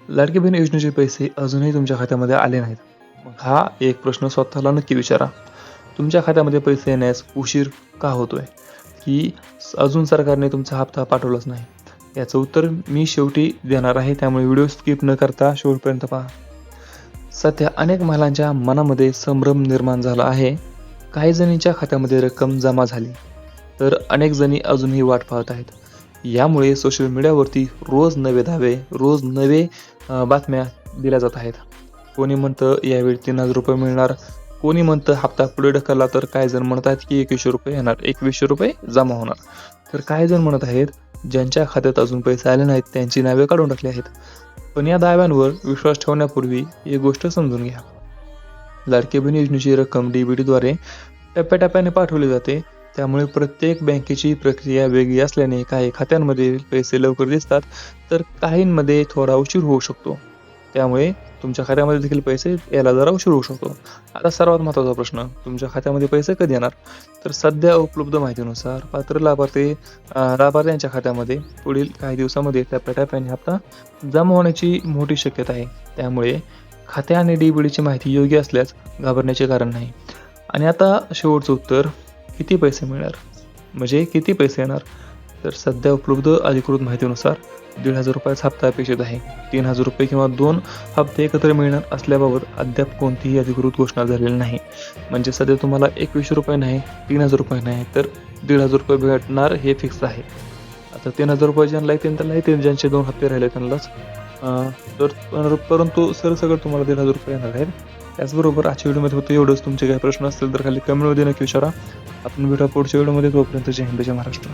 लाडकी बहीण योजनेचे पैसे अजूनही तुमच्या खात्यामध्ये आले नाहीत. मग हा एक प्रश्न स्वतःला नक्की विचारा. तुमच्या खात्यामध्ये पैसे येण्यास उशीर का होतोय? की अजून सरकारने तुमचा हप्ता पाठवलाच नाही? याचं उत्तर मी शेवटी देणार आहे, त्यामुळे व्हिडिओ स्किप न करता शेवटपर्यंत पहा. सध्या अनेक महिलांच्या मनामध्ये संभ्रम निर्माण झाला आहे. काही जणींच्या खात्यामध्ये रक्कम जमा झाली, तर अनेक जणी अजूनही वाट पाहत आहेत. यामुळे सोशल मीडियावरती रोज नवे दावे, रोज नवे बातम्या दिल्या जात आहेत. कोणी म्हणतं यावेळी 3,000 रुपये मिळणार, कोणी म्हणतं हप्ता पुढे ढकलला, तर काही जण म्हणत आहेत की 2100 रुपये येणार, 2100 रुपये जमा होणार. तर काही जण म्हणत आहेत ज्यांच्या खात्यात अजून पैसे आले नाहीत त्यांची नावे काढून टाकली आहेत. पण या दाव्यांवर विश्वास ठेवण्यापूर्वी एक गोष्ट समजून घ्या. लाडकी बहीण योजनेची रक्कम DBTद्वारे टप्प्याटप्प्याने पाठवली जाते. त्यामुळे प्रत्येक बँकेची प्रक्रिया वेगळी असल्याने काही खात्यांमध्ये पैसे लवकर दिसतात, तर काहींमध्ये थोडा उशीर होऊ शकतो. त्यामुळे तुमच्या खात्यामध्ये देखील पैसे यायला जरा उशीर होऊ शकतो. आता सर्वात महत्त्वाचा प्रश्न, तुमच्या खात्यामध्ये पैसे कधी येणार? तर सध्या उपलब्ध माहितीनुसार पात्र लाभार्थ्यांच्या खात्यामध्ये पुढील काही दिवसामध्ये टप्प्याटप्प्याने हप्ता जमा होण्याची मोठी शक्यता आहे. त्यामुळे खाते आणि DBTची माहिती योग्य असल्यास घाबरण्याचे कारण नाही. आणि आता शेवटचं उत्तर, किती पैसे मिळणार? म्हणजे किती पैसे येणार? तर सध्या उपलब्ध अधिकृत माहितीनुसार 1,500 रुपयाचा हप्ता अपेक्षित आहे. 3,000 रुपये किंवा 2 हप्ते एकत्र मिळणार असल्याबाबत अद्याप कोणतीही अधिकृत घोषणा झालेली नाही. म्हणजे सध्या तुम्हाला 2100 रुपये नाही, 3,000 रुपये नाही, तर 1,500 रुपये भेटणार हे फिक्स आहे. आता 3,000 रुपये ज्यांना येतील त्यांना येतील, ज्यांचे 2 हप्ते राहिले त्यांनाच. परंतु सरसकट तुम्हाला 1,500 रुपये येणार आहेत. त्याचबरोबर आजच्या व्हिडिओमध्ये फक्त एवढंच. तुमचे काही प्रश्न असतील तर खाली कमेंटमध्ये नक्की विचारा. आपण भेटूया पुढच्या व्हिडिओमध्ये. तोपर्यंत जय हिंद, जय महाराष्ट्र.